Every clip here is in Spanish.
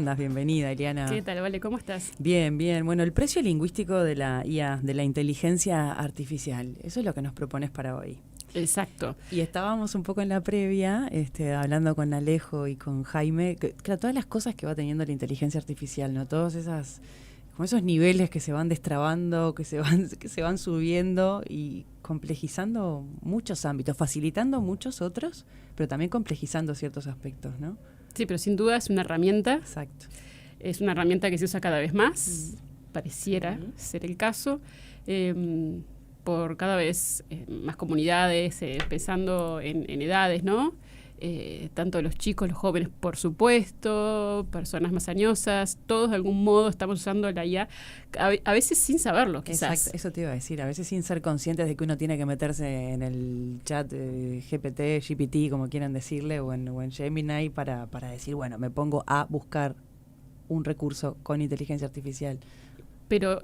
Bienvenida, Eliana. ¿Qué tal, Vale? ¿Cómo estás? Bien, bien. Bueno, el precio lingüístico de la IA, de la inteligencia artificial, eso es lo que nos propones para hoy. Exacto. Y estábamos un poco en la previa, hablando con Alejo y con Jaime, claro, todas las cosas que va teniendo la inteligencia artificial, ¿no? Todos como esos niveles que se van destrabando, que se van subiendo y complejizando muchos ámbitos, facilitando muchos otros, pero también complejizando ciertos aspectos, ¿no? Sí, pero sin duda es una herramienta. Exacto. Es una herramienta que se usa cada vez más, pareciera ser el caso, por cada vez más comunidades, pensando en edades, ¿no? Tanto los chicos, los jóvenes, por supuesto, personas más añosas, todos de algún modo estamos usando la IA, a veces sin saberlo, quizás. Exacto, eso te iba a decir, a veces sin ser conscientes de que uno tiene que meterse en el chat GPT, como quieran decirle, o en Gemini para decir, bueno, me pongo a buscar un recurso con inteligencia artificial. Pero,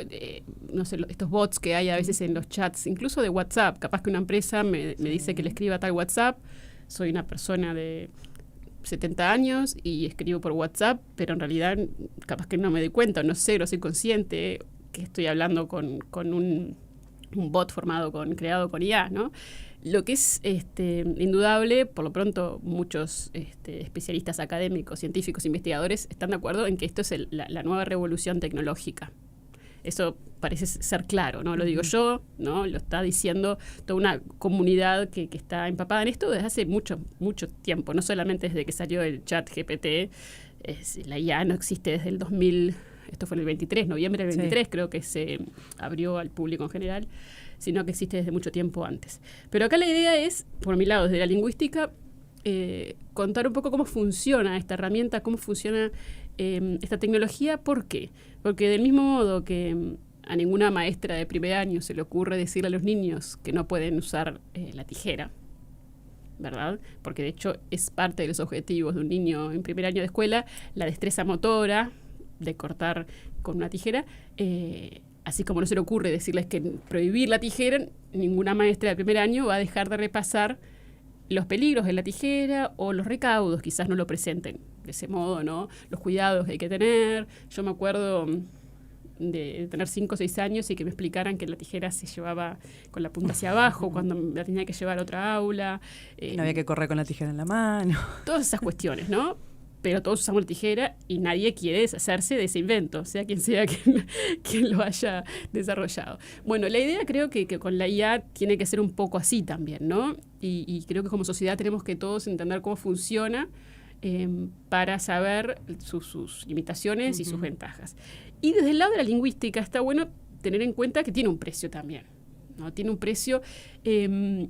no sé, estos bots que hay a veces en los chats, incluso de WhatsApp, capaz que una empresa me dice que le escriba tal WhatsApp, soy una persona de 70 años y escribo por WhatsApp, pero en realidad capaz que no me doy cuenta, no sé, no soy consciente que estoy hablando con un bot creado con IA, ¿no? Lo que es indudable, por lo pronto muchos especialistas académicos, científicos, investigadores están de acuerdo en que esto es la nueva revolución tecnológica. Eso parece ser claro, ¿no? Lo digo yo, ¿no? Lo está diciendo toda una comunidad que está empapada en esto desde hace mucho, mucho tiempo. No solamente desde que salió el chat GPT, la IA no existe desde el 2000, esto fue en el 23, noviembre del 23, sí. Creo que se abrió al público en general, sino que existe desde mucho tiempo antes. Pero acá la idea es, por mi lado, desde la lingüística, contar un poco cómo funciona esta herramienta, cómo funciona esta tecnología. ¿Por qué? Porque del mismo modo que a ninguna maestra de primer año se le ocurre decirle a los niños que no pueden usar la tijera, ¿verdad? Porque de hecho es parte de los objetivos de un niño en primer año de escuela, la destreza motora de cortar con una tijera. Así como no se le ocurre decirles que prohibir la tijera, ninguna maestra de primer año va a dejar de repasar los peligros de la tijera o los recaudos, quizás no lo presenten de ese modo, ¿no? Los cuidados que hay que tener. Yo me acuerdo de tener 5 o 6 años y que me explicaran que la tijera se llevaba con la punta hacia abajo cuando la tenía que llevar a otra aula. No había que correr con la tijera en la mano. Todas esas cuestiones, ¿no? Pero todos usamos la tijera y nadie quiere deshacerse de ese invento, sea quien lo haya desarrollado. Bueno, la idea creo que con la IA tiene que ser un poco así también, ¿no? Y creo que como sociedad tenemos que todos entender cómo funciona para saber sus limitaciones y sus ventajas. Y desde el lado de la lingüística está bueno tener en cuenta que tiene un precio también, ¿no? Tiene un precio que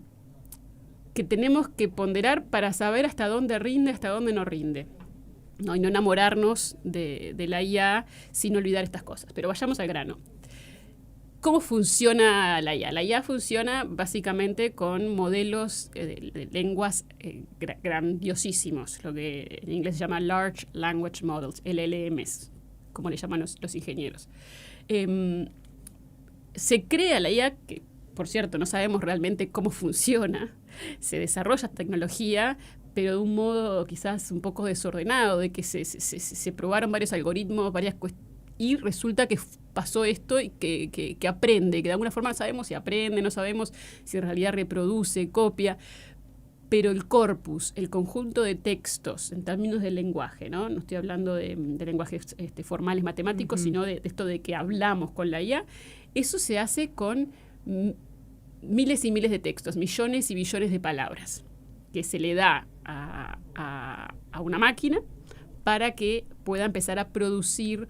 tenemos que ponderar para saber hasta dónde rinde, hasta dónde no rinde. ¿No? Y no enamorarnos de la IA sin olvidar estas cosas. Pero vayamos al grano. ¿Cómo funciona la IA? La IA funciona básicamente con modelos de lenguas grandiosísimos, lo que en inglés se llama Large Language Models, LLMs, como le llaman los ingenieros. Se crea la IA, que por cierto no sabemos realmente cómo funciona, se desarrolla tecnología, pero de un modo quizás un poco desordenado, de que se probaron varios algoritmos, y resulta que pasó esto y que aprende, que de alguna forma sabemos si aprende, no sabemos si en realidad reproduce, copia, pero el corpus, el conjunto de textos en términos del lenguaje, ¿no? No estoy hablando de lenguajes formales matemáticos, sino de esto de que hablamos con la IA, eso se hace con miles y miles de textos, millones y billones de palabras, que se le da a una máquina para que pueda empezar a producir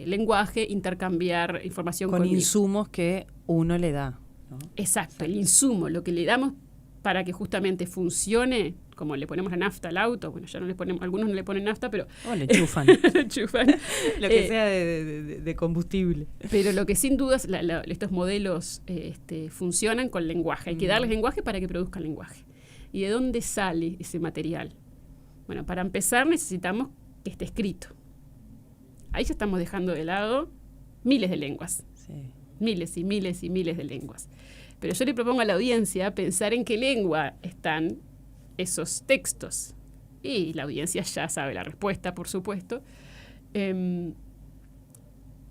lenguaje, intercambiar información con insumos que uno le da, ¿no? Exacto, el insumo, lo que le damos para que justamente funcione, como le ponemos la nafta al auto, bueno, ya no le ponemos, algunos no le ponen nafta, pero... O le enchufan. Le enchufan. Lo que sea de combustible. Pero lo que sin dudas, estos modelos funcionan con lenguaje. Hay que darles lenguaje para que produzcan lenguaje. ¿Y de dónde sale ese material? Bueno, para empezar necesitamos que esté escrito. Ahí ya estamos dejando de lado miles de lenguas. Sí. Miles y miles y miles de lenguas. Pero yo le propongo a la audiencia pensar en qué lengua están esos textos. Y la audiencia ya sabe la respuesta, por supuesto.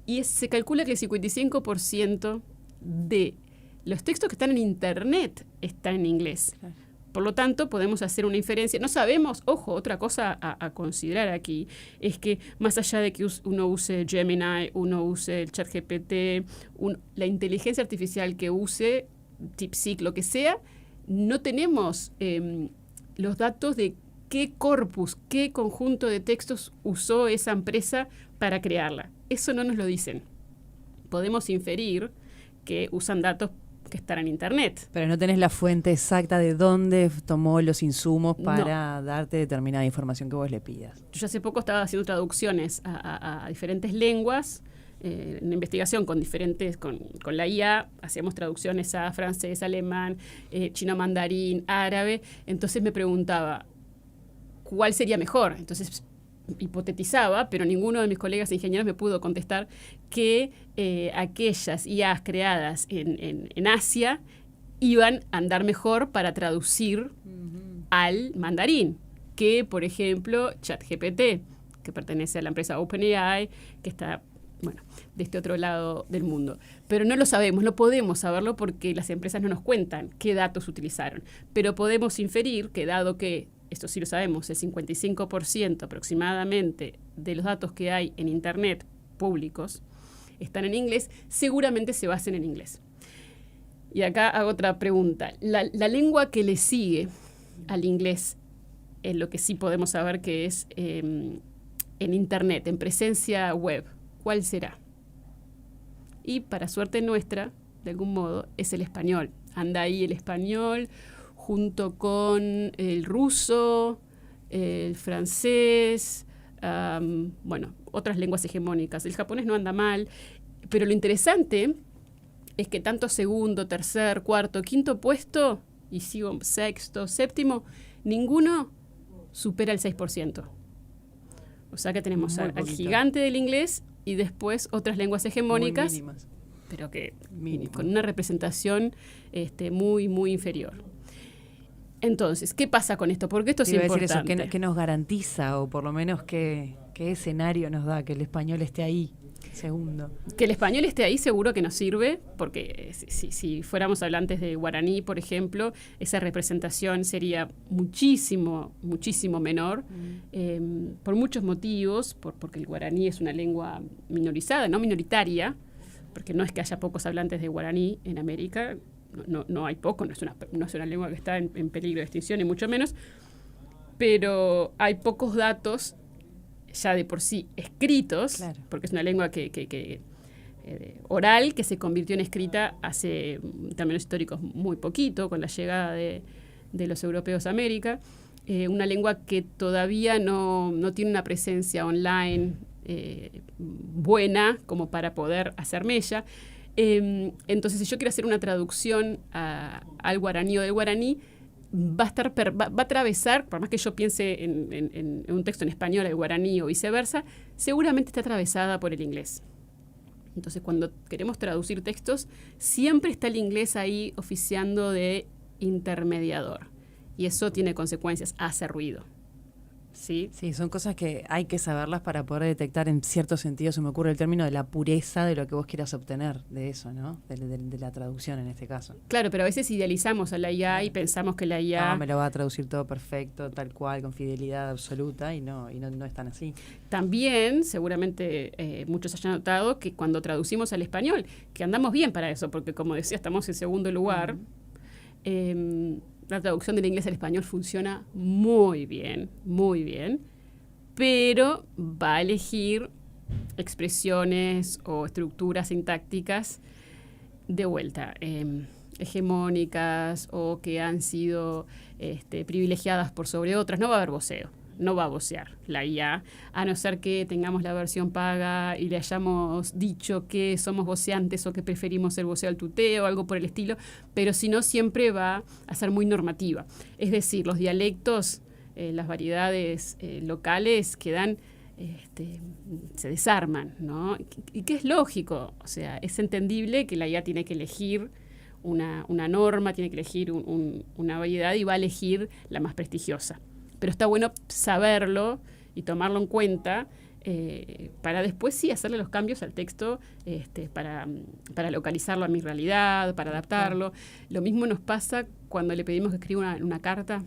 Y se calcula que el 55% de los textos que están en Internet están en inglés. Claro. Por lo tanto, podemos hacer una inferencia. No sabemos, ojo, otra cosa a considerar aquí es que más allá de que uno use Gemini, uno use el ChatGPT, la inteligencia artificial que use, DeepSeek, lo que sea, no tenemos los datos de qué corpus, qué conjunto de textos usó esa empresa para crearla. Eso no nos lo dicen. Podemos inferir que usan datos que están en Internet. Pero no tenés la fuente exacta de dónde tomó los insumos para darte determinada información que vos le pidas. Yo hace poco estaba haciendo traducciones a diferentes lenguas, en investigación con la IA, hacíamos traducciones a francés, alemán, chino mandarín, árabe. Entonces me preguntaba, ¿cuál sería mejor? Entonces hipotetizaba, pero ninguno de mis colegas ingenieros me pudo contestar que aquellas IAs creadas en Asia iban a andar mejor para traducir al mandarín que, por ejemplo, ChatGPT, que pertenece a la empresa OpenAI, que está, bueno, de este otro lado del mundo. Pero no lo sabemos, no podemos saberlo porque las empresas no nos cuentan qué datos utilizaron. Pero podemos inferir que, dado que esto sí lo sabemos, el 55% aproximadamente de los datos que hay en Internet públicos están en inglés, seguramente se basen en inglés. Y acá hago otra pregunta. La lengua que le sigue al inglés, es lo que sí podemos saber que es en Internet, en presencia web, ¿cuál será? Y para suerte nuestra, de algún modo, es el español. Anda ahí el español, junto con el ruso, el francés, otras lenguas hegemónicas. El japonés no anda mal, pero lo interesante es que tanto segundo, tercer, cuarto, quinto puesto, y sigo sexto, séptimo, ninguno supera el 6%. O sea que tenemos al gigante del inglés y después otras lenguas hegemónicas, muy mínimas, pero que con una representación muy, muy inferior. Entonces, ¿qué pasa con esto? Porque esto es importante. Eso, ¿qué nos garantiza o por lo menos qué escenario nos da que el español esté ahí? Segundo. Que el español esté ahí seguro que nos sirve, porque si fuéramos hablantes de guaraní, por ejemplo, esa representación sería muchísimo, muchísimo menor, por muchos motivos, porque el guaraní es una lengua minorizada, no minoritaria, porque no es que haya pocos hablantes de guaraní en América, no hay poco, no es una lengua que está en peligro de extinción, ni mucho menos, pero hay pocos datos ya de por sí escritos, claro, porque es una lengua oral que se convirtió en escrita hace, en términos históricos, muy poquito, con la llegada de los europeos a América, una lengua que todavía no tiene una presencia online buena como para poder hacer mella. Entonces, si yo quiero hacer una traducción al guaraní o del guaraní, va a atravesar, por más que yo piense en un texto en español, el guaraní o viceversa, seguramente está atravesada por el inglés. Entonces, cuando queremos traducir textos, siempre está el inglés ahí oficiando de intermediador. Y eso tiene consecuencias, hace ruido. ¿Sí? Sí, son cosas que hay que saberlas para poder detectar en cierto sentido, se me ocurre el término de la pureza de lo que vos quieras obtener de eso, ¿no? De la traducción en este caso. Claro, pero a veces idealizamos a la IA y pensamos que la IA... me lo va a traducir todo perfecto, tal cual, con fidelidad absoluta, y no es tan así. También, seguramente muchos hayan notado que cuando traducimos al español, que andamos bien para eso, porque como decía, estamos en segundo lugar, la traducción del inglés al español funciona muy bien, pero va a elegir expresiones o estructuras sintácticas de vuelta, hegemónicas o que han sido privilegiadas por sobre otras. No va a haber voceo, no va a vocear la IA, a no ser que tengamos la versión paga y le hayamos dicho que somos voceantes o que preferimos el voceo al tuteo, algo por el estilo, pero si no, siempre va a ser muy normativa. Es decir, los dialectos, las variedades locales quedan, se desarman, ¿no? Y que es lógico, o sea, es entendible que la IA tiene que elegir una norma, tiene que elegir una variedad y va a elegir la más prestigiosa. Pero está bueno saberlo y tomarlo en cuenta para después sí hacerle los cambios al texto para localizarlo a mi realidad, para adaptarlo. Lo mismo nos pasa cuando le pedimos que escriba una carta.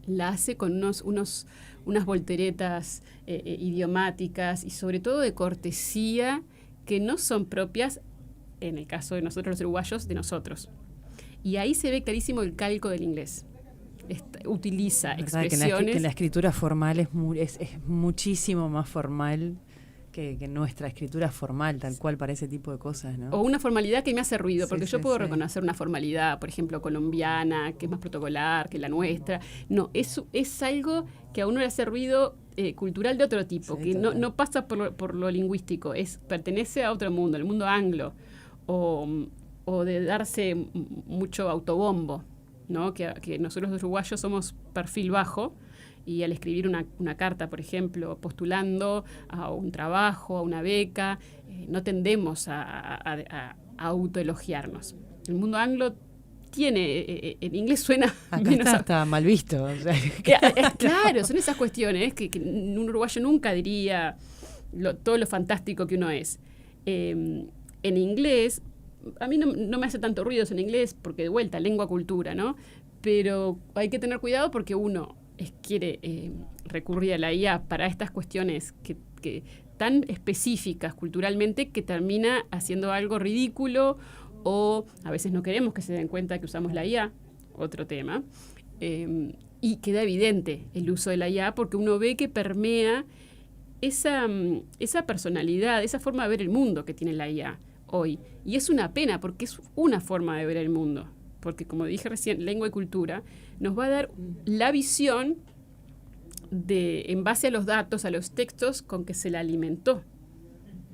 La hace con unas volteretas idiomáticas y sobre todo de cortesía que no son propias, en el caso de nosotros los uruguayos, de nosotros. Y ahí se ve clarísimo el calco del inglés. Utiliza expresiones. Que la escritura formal es muchísimo más formal que nuestra escritura formal, tal cual, para ese tipo de cosas, ¿no? O una formalidad que me hace ruido, porque yo puedo reconocer una formalidad, por ejemplo, colombiana, que es más protocolar que la nuestra. No, es algo que a uno le hace ruido cultural de otro tipo, que no pasa por lo lingüístico, pertenece a otro mundo, el mundo anglo, o de darse mucho autobombo, ¿no? Que nosotros los uruguayos somos perfil bajo, y al escribir una carta, por ejemplo, postulando a un trabajo, a una beca, no tendemos a autoelogiarnos. El mundo anglo tiene, en inglés suena acá menos está mal visto. O sea, claro, son esas cuestiones que un uruguayo nunca diría todo lo fantástico que uno es. En inglés, a mí no me hace tanto ruido en inglés, porque de vuelta, lengua, cultura, ¿no? Pero hay que tener cuidado porque uno quiere recurrir a la IA para estas cuestiones que tan específicas culturalmente, que termina haciendo algo ridículo, o a veces no queremos que se den cuenta que usamos la IA, otro tema, y queda evidente el uso de la IA porque uno ve que permea esa personalidad, esa forma de ver el mundo que tiene la IA hoy. Y es una pena porque es una forma de ver el mundo. Porque, como dije recién, lengua y cultura nos va a dar la visión en base a los datos, a los textos con que se la alimentó,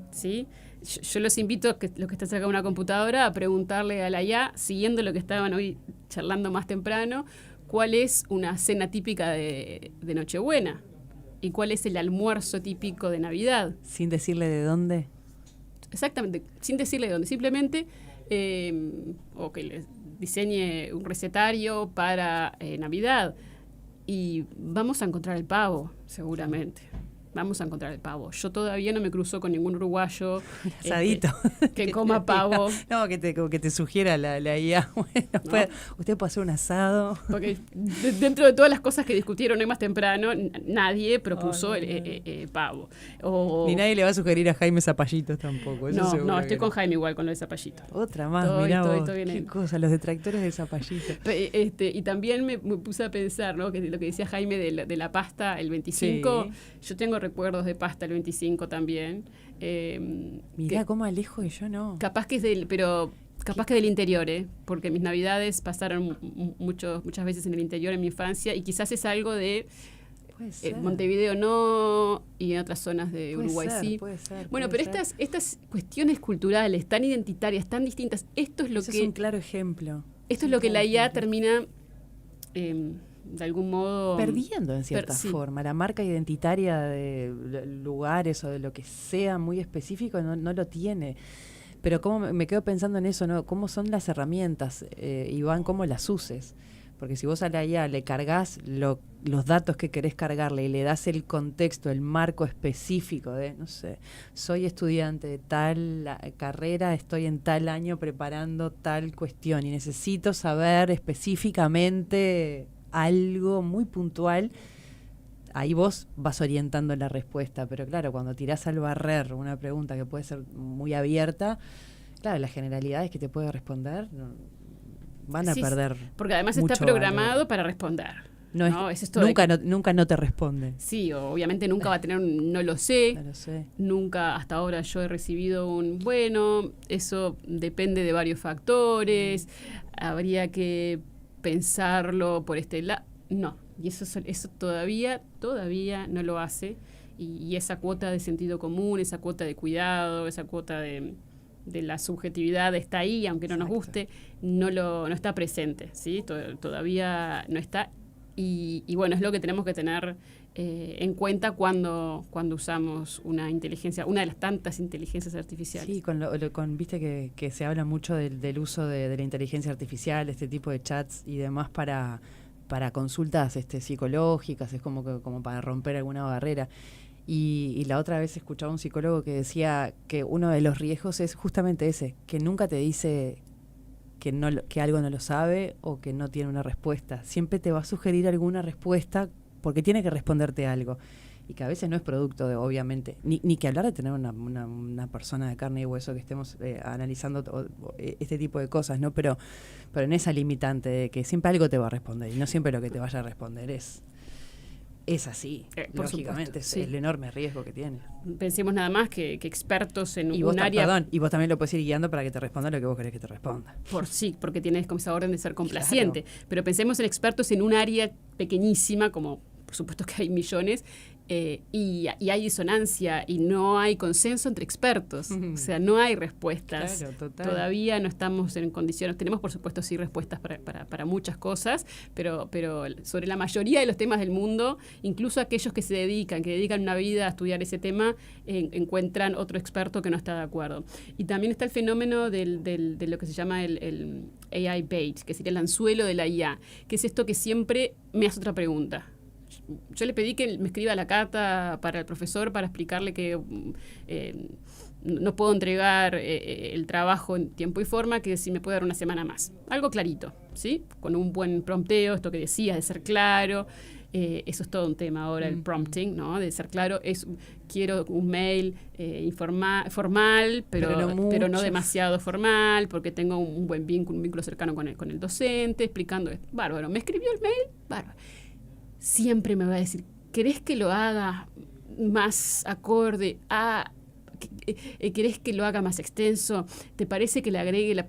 ¿sí? Yo los invito, los que están cerca de una computadora, a preguntarle a la IA, siguiendo lo que estaban hoy charlando más temprano, cuál es una cena típica de Nochebuena y cuál es el almuerzo típico de Navidad. Sin decirle de dónde. Exactamente, sin decirle de dónde, simplemente o que les diseñe un recetario para Navidad y vamos a encontrar el pavo, seguramente. Vamos a encontrar el pavo. Yo todavía no me cruzo con ningún uruguayo asadito que coma pavo. No, que te sugiera la IA. Bueno, usted puede hacer un asado. Porque dentro de todas las cosas que discutieron hoy más temprano, nadie propuso pavo. Ni nadie le va a sugerir a Jaime zapallitos tampoco. Eso no, estoy con Jaime igual con lo de zapallitos. Otra más, mirá vos, qué cosa, los detractores de zapallitos. Y también me puse a pensar, ¿no? Que lo que decía Jaime de la pasta el 25, yo tengo recuerdos de pasta el 25 también. Mirá cómo Alejo y yo no. Capaz que es del interior, porque mis navidades pasaron muchas veces en el interior en mi infancia y quizás es algo de Montevideo no, y en otras zonas de Uruguay sí. Puede ser. Bueno, pero estas cuestiones culturales tan identitarias, tan distintas, esto es lo Ese que... es un claro ejemplo. Esto es lo que la IA termina... de algún modo... perdiendo en cierta forma. La marca identitaria de lugares o de lo que sea muy específico no lo tiene. Pero cómo me quedo pensando en eso, ¿no? Cómo son las herramientas, Iván, cómo las uses. Porque si vos a la IA le cargas los datos que querés cargarle y le das el contexto, el marco específico de, no sé, soy estudiante de tal carrera, estoy en tal año preparando tal cuestión y necesito saber específicamente algo muy puntual, ahí vos vas orientando la respuesta. Pero claro, cuando tirás al barrer una pregunta que puede ser muy abierta, claro, las generalidades que te puede responder van a perder. Porque además está programado valor para responder. Nunca no te responde. Sí, obviamente nunca va a tener un no lo sé. No lo sé. Nunca hasta ahora yo he recibido un bueno, eso depende de varios factores, habría que pensarlo por este lado. No, y eso todavía no lo hace. Y esa cuota de sentido común, esa cuota de cuidado, esa cuota de la subjetividad está ahí, aunque no nos guste, no está presente, ¿sí? Todavía no está. Y bueno, es lo que tenemos que tener en cuenta cuando usamos una inteligencia, una de las tantas inteligencias artificiales. Sí, viste que se habla mucho del uso de la inteligencia artificial, este tipo de chats y demás para consultas psicológicas, es como para romper alguna barrera. Y la otra vez escuchaba a un psicólogo que decía que uno de los riesgos es justamente ese, que nunca te dice que algo no lo sabe o que no tiene una respuesta. Siempre te va a sugerir alguna respuesta porque tiene que responderte algo. Y que a veces no es producto de, obviamente, ni que hablar de tener una persona de carne y hueso que estemos analizando este tipo de cosas, ¿no? Pero en esa limitante de que siempre algo te va a responder y no siempre lo que te vaya a responder es así, lógicamente, supuesto, es el enorme riesgo que tiene. Pensemos nada más que expertos en y un área... y vos también lo puedes ir guiando para que te responda lo que vos querés que te responda. Sí, porque tienes como esa orden de ser complaciente. Claro. Pero pensemos en expertos en un área pequeñísima, como por supuesto que hay millones, y hay disonancia y no hay consenso entre expertos. O sea, no hay respuestas. Claro, total. Todavía no estamos en condiciones. Tenemos, por supuesto, sí respuestas para muchas cosas, pero sobre la mayoría de los temas del mundo, incluso aquellos que dedican una vida a estudiar ese tema, encuentran otro experto que no está de acuerdo. Y también está el fenómeno de lo que se llama el AI bait, que sería el anzuelo de la IA, que es esto que siempre me hace otra pregunta. Yo le pedí que me escriba la carta para el profesor para explicarle que no puedo entregar el trabajo en tiempo y forma, que si me puede dar una semana más. Algo clarito, ¿sí? Con un buen prompteo, esto que decías, de ser claro. Eso es todo un tema ahora, el prompting, ¿no? De ser claro. Quiero un mail formal, pero no demasiado formal, porque tengo un buen vínculo, un vínculo cercano con el docente, explicando esto. Bárbaro, me escribió el mail, bárbaro. Siempre me va a decir, ¿querés que lo haga más acorde a... ¿Querés que lo haga más extenso? ¿Te parece que le agregue la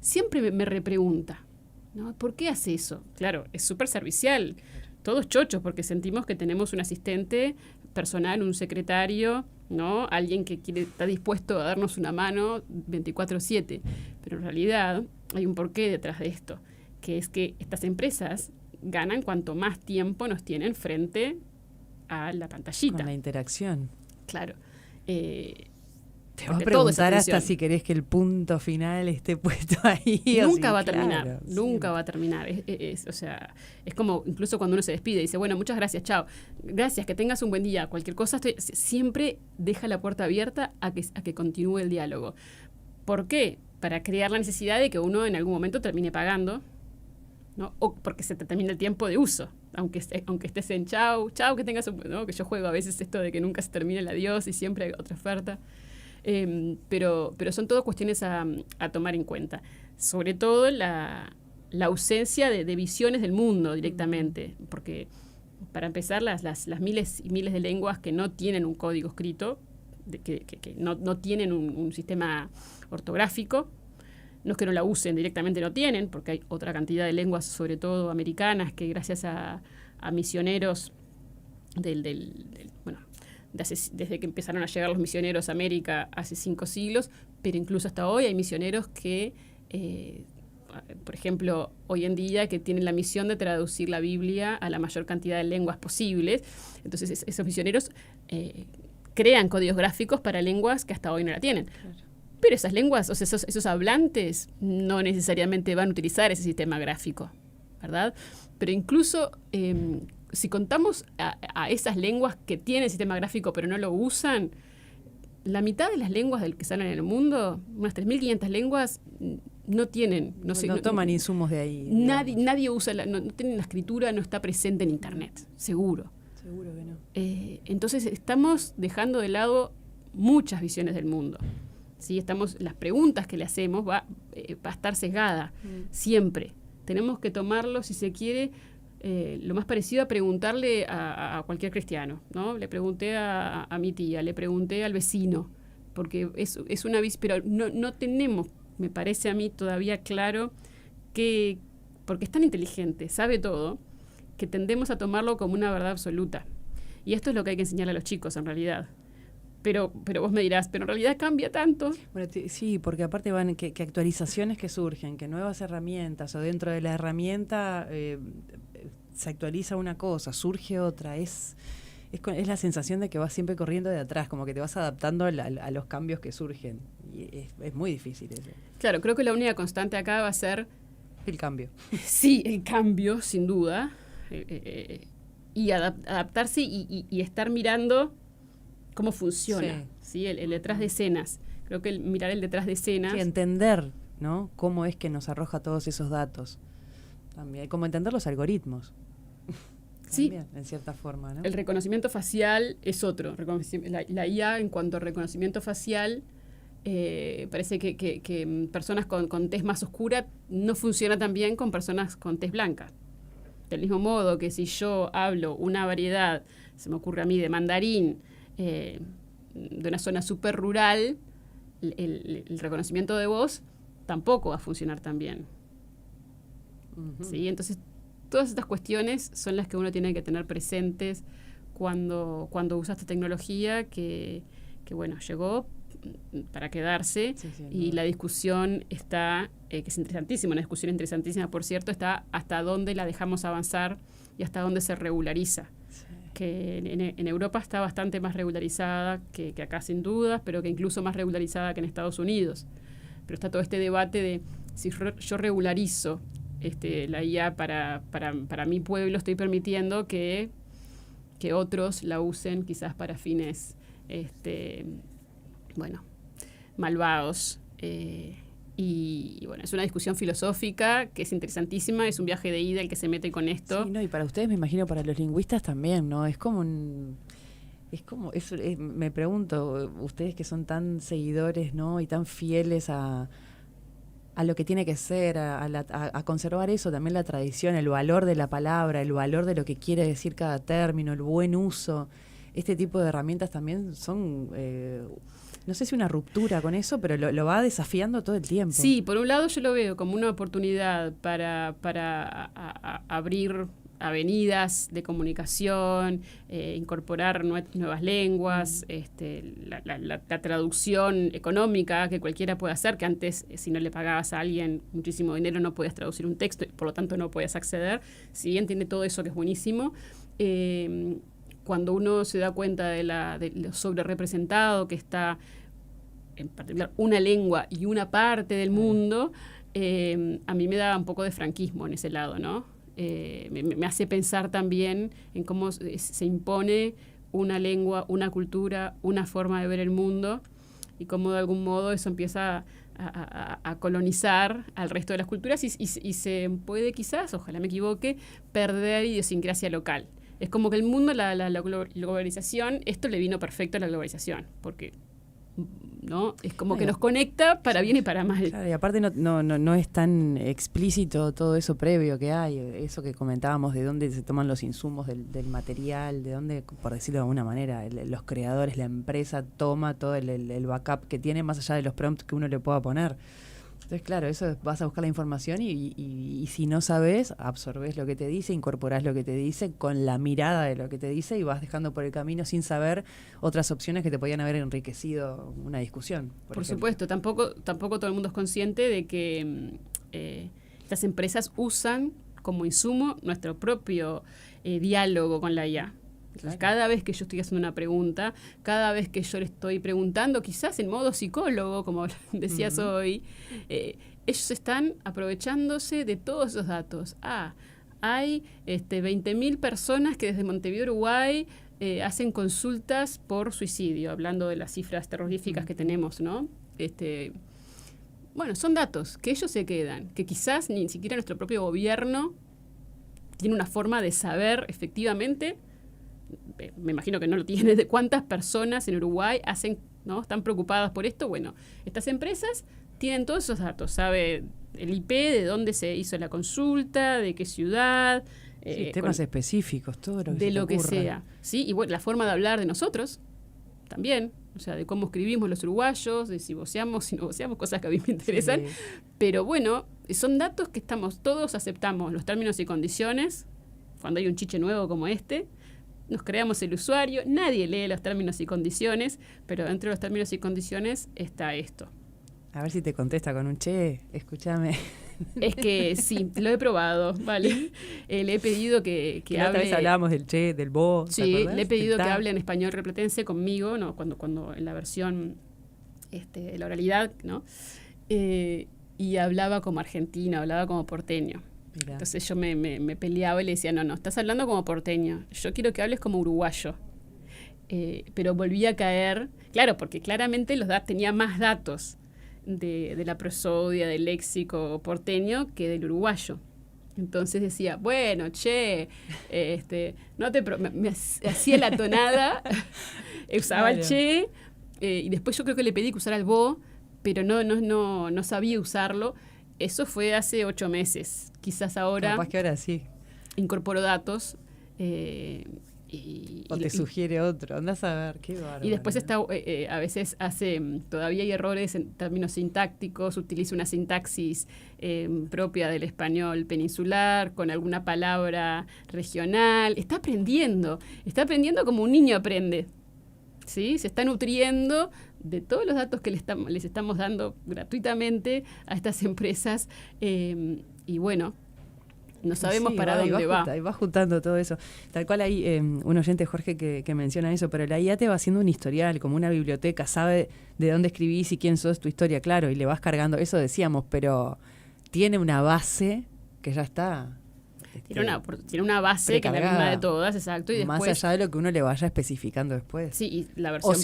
Siempre me repregunta, ¿no? ¿Por qué hace eso? Claro, es súper servicial. Todos chochos, porque sentimos que tenemos un asistente personal, un secretario, ¿no? Alguien que está dispuesto a darnos una mano 24/7. Pero en realidad hay un porqué detrás de esto, que es que estas empresas ganan cuanto más tiempo nos tienen frente a la pantallita. Con la interacción. Claro. Te va a preguntar hasta si querés que el punto final esté puesto ahí. Nunca va a terminar, nunca va a terminar. O sea, es como incluso cuando uno se despide y dice, bueno, muchas gracias, chao. Gracias, que tengas un buen día. Cualquier cosa, siempre deja la puerta abierta a que continúe el diálogo. ¿Por qué? Para crear la necesidad de que uno en algún momento termine pagando, ¿no? O porque se te termina el tiempo de uso, aunque estés en chau, que tengas ¿no? Que yo juego a veces esto de que nunca se termina el adiós y siempre hay otra oferta. Pero son todas cuestiones a tomar en cuenta. Sobre todo la ausencia de visiones del mundo directamente, porque para empezar las miles y miles de lenguas que no tienen un código escrito, que no tienen un sistema ortográfico. No es que no la usen, directamente no tienen, porque hay otra cantidad de lenguas, sobre todo americanas, que gracias a misioneros desde que empezaron a llegar los misioneros a América hace 5 siglos, pero incluso hasta hoy hay misioneros que, por ejemplo, hoy en día que tienen la misión de traducir la Biblia a la mayor cantidad de lenguas posibles. Entonces esos misioneros crean códigos gráficos para lenguas que hasta hoy no la tienen. Claro. Pero esas lenguas, o sea, esos hablantes no necesariamente van a utilizar ese sistema gráfico, ¿verdad? Pero incluso si contamos a esas lenguas que tienen sistema gráfico pero no lo usan, la mitad de las lenguas del que salen en el mundo, unas 3.500 lenguas, no tienen... No toman insumos de ahí. Nadie usa, no tienen la escritura, no está presente en Internet, seguro. Seguro que no. Entonces estamos dejando de lado muchas visiones del mundo. ¿Sí? Las preguntas que le hacemos va a estar sesgada siempre. Tenemos que tomarlo, si se quiere, lo más parecido a preguntarle a cualquier cristiano, ¿no? Le pregunté a mi tía, le pregunté al vecino, porque es una pero no tenemos, me parece a mí todavía claro, que porque es tan inteligente, sabe todo, que tendemos a tomarlo como una verdad absoluta. Y esto es lo que hay que enseñarle a los chicos en realidad. Pero vos me dirás, pero en realidad cambia tanto. Bueno, sí, porque aparte van que actualizaciones que surgen, que nuevas herramientas, o dentro de la herramienta se actualiza una cosa, surge otra. Es la sensación de que vas siempre corriendo de atrás, como que te vas adaptando a los cambios que surgen. Y es muy difícil eso. Claro, creo que la única constante acá va a ser... el cambio. Sí, el cambio, sin duda. Y adaptarse y estar mirando... cómo funciona, ¿sí? El detrás de escenas. Creo que mirar el detrás de escenas... Sí, entender, ¿no? Cómo es que nos arroja todos esos datos. También, como entender los algoritmos. Sí, también, en cierta forma, ¿no? El reconocimiento facial es otro. La IA en cuanto a reconocimiento facial, parece que personas con tez más oscura no funciona tan bien con personas con tez blanca. Del mismo modo que si yo hablo una variedad, se me ocurre a mí, de mandarín, de una zona súper rural, el reconocimiento de voz tampoco va a funcionar tan bien. Uh-huh. ¿Sí? Entonces, todas estas cuestiones son las que uno tiene que tener presentes cuando usa esta tecnología que bueno, llegó para quedarse, y la discusión está, que es interesantísima, una discusión interesantísima, por cierto, está hasta dónde la dejamos avanzar y hasta dónde se regulariza. Sí. Que en Europa está bastante más regularizada que acá, sin dudas, pero que incluso más regularizada que en Estados Unidos. Pero está todo este debate de si yo regularizo la IA para mi pueblo, estoy permitiendo que otros la usen quizás para fines malvados. Y bueno, es una discusión filosófica que es interesantísima, es un viaje de ida el que se mete con esto. Sí, no, y para ustedes, me imagino, para los lingüistas también, ¿no? Es como me pregunto, ustedes que son tan seguidores, ¿no? Y tan fieles a lo que tiene que ser, a conservar eso, también la tradición, el valor de la palabra, el valor de lo que quiere decir cada término, el buen uso. Este tipo de herramientas también son, no sé si una ruptura con eso, pero lo va desafiando todo el tiempo. Sí, por un lado yo lo veo como una oportunidad para abrir avenidas de comunicación, incorporar nuevas lenguas, la traducción económica que cualquiera puede hacer, que antes, si no le pagabas a alguien muchísimo dinero, no podías traducir un texto, y por lo tanto no podías acceder. Si bien tiene todo eso que es buenísimo, cuando uno se da cuenta de lo sobrerepresentado que está, en particular, una lengua y una parte del mundo, a mí me da un poco de franquismo en ese lado, ¿no? Me hace pensar también en cómo se impone una lengua, una cultura, una forma de ver el mundo, y cómo de algún modo eso empieza a colonizar al resto de las culturas y se puede, quizás, ojalá me equivoque, perder idiosincrasia local. Es como que el mundo, la globalización, esto le vino perfecto a la globalización, porque ¿no? Es como que nos conecta para bien y para mal. Claro, y aparte no es tan explícito todo eso previo que hay, eso que comentábamos, de dónde se toman los insumos del material, de dónde, por decirlo de alguna manera, los creadores, la empresa toma todo el backup que tiene, más allá de los prompts que uno le pueda poner. Entonces, claro, eso vas a buscar la información y si no sabes, absorbes lo que te dice, incorporás lo que te dice con la mirada de lo que te dice y vas dejando por el camino sin saber otras opciones que te podían haber enriquecido una discusión. Por supuesto, tampoco todo el mundo es consciente de que las empresas usan como insumo nuestro propio diálogo con la IA. Entonces, cada vez que yo estoy haciendo una pregunta, cada vez que yo le estoy preguntando, quizás en modo psicólogo, como decías hoy, ellos están aprovechándose de todos esos datos. Hay 20.000 personas que desde Montevideo, Uruguay, hacen consultas por suicidio, hablando de las cifras terroríficas que tenemos, ¿no? Bueno, son datos que ellos se quedan, que quizás ni siquiera nuestro propio gobierno tiene una forma de saber efectivamente. Me imagino que no lo tiene, de cuántas personas en Uruguay están preocupadas por esto. Bueno, estas empresas tienen todos esos datos, sabe el IP, de dónde se hizo la consulta, de qué ciudad, temas específicos, todo lo que sea, ¿sí? Y bueno, la forma de hablar de nosotros también, o sea, de cómo escribimos los uruguayos, de si voceamos, si no voceamos, cosas que a mí me interesan. Sí. Pero bueno, son datos que todos aceptamos los términos y condiciones cuando hay un chiche nuevo como este. Nos creamos el usuario, nadie lee los términos y condiciones, pero dentro de los términos y condiciones está esto. A ver si te contesta con un che, escúchame. Es que sí, lo he probado, ¿vale? Le he pedido que hable... Otra vez hablábamos del che, del vos. Sí, le he pedido que hable en español replatense conmigo, ¿no? Cuando en la versión de la oralidad, ¿no? Y hablaba como argentino, hablaba como porteño. Mirá. Entonces yo me peleaba y le decía, no, estás hablando como porteño, yo quiero que hables como uruguayo. pero volví a caer, claro, porque claramente tenía más datos de la prosodia, del léxico porteño que del uruguayo. Entonces decía, bueno, no me hacía la tonada, usaba el che, y después yo creo que le pedí que usara el vos, pero no sabía usarlo. Eso fue hace 8 meses. Quizás ahora... Capaz que ahora sí. Incorporo datos. O te sugiere otro, andás a ver, qué bárbaro. Y después a veces todavía hay errores en términos sintácticos, utiliza una sintaxis propia del español peninsular, con alguna palabra regional. Está aprendiendo como un niño aprende. ¿Sí? Se está nutriendo de todos los datos que les estamos dando gratuitamente a estas empresas. Y bueno, no sabemos para dónde va. Y va juntando todo eso. Tal cual hay un oyente, Jorge, que menciona eso, pero la IA te va haciendo un historial, como una biblioteca, sabe de dónde escribís y quién sos, tu historia, claro, y le vas cargando, eso decíamos, pero tiene una base que ya está... Tiene una base que es la misma de todas, exacto. Y después, más allá de lo que uno le vaya especificando después. Sí, y la versión... O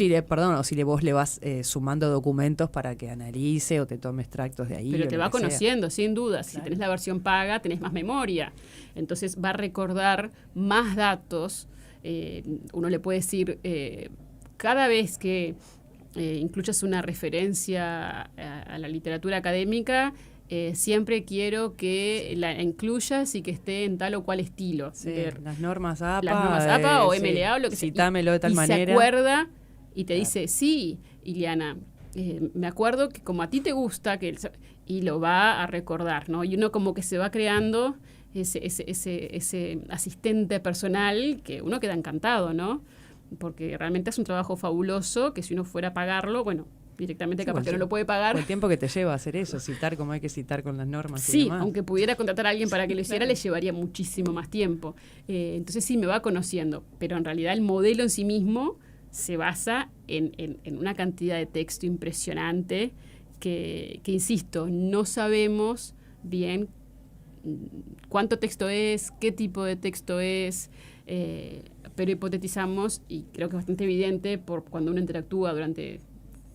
si vos le vas sumando documentos para que analice o te tome extractos de ahí. Pero te va conociendo, sin duda. Claro. Si tenés la versión paga, tenés más memoria. Entonces va a recordar más datos. Uno le puede decir, cada vez que incluyas una referencia a la literatura académica, siempre quiero que la incluyas y que esté en tal o cual estilo. Sí, las normas APA. O MLA o lo que sea. Citámelo de tal manera. Se acuerda y te dice, sí, Iliana, me acuerdo que como a ti te gusta, y lo va a recordar, ¿no? Y uno como que se va creando ese asistente personal que uno queda encantado, ¿no? Porque realmente es un trabajo fabuloso que si uno fuera a pagarlo, bueno, directamente capaz que no lo puede pagar. El tiempo que te lleva a hacer eso, citar como hay que citar con las normas. Sí, y demás. aunque pudiera contratar a alguien para que lo hiciera, le llevaría muchísimo más tiempo. Entonces sí, me va conociendo, pero en realidad el modelo en sí mismo se basa en una cantidad de texto impresionante que insisto, no sabemos bien cuánto texto es, qué tipo de texto es, pero hipotetizamos, y creo que es bastante evidente por cuando uno interactúa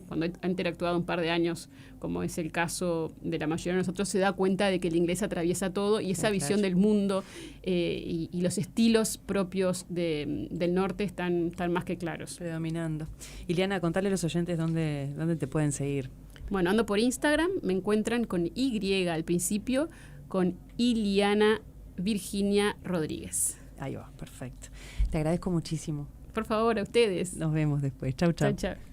cuando ha interactuado un par de años, como es el caso de la mayoría de nosotros, se da cuenta de que el inglés atraviesa todo y esa visión del mundo y los estilos propios del norte están más que claros. Predominando. Iliana, contale a los oyentes dónde te pueden seguir. Bueno, ando por Instagram, me encuentran con Y al principio, con Iliana Virginia Rodríguez. Ahí va, perfecto. Te agradezco muchísimo. Por favor, a ustedes. Nos vemos después. Chau, chau. Chau, chau.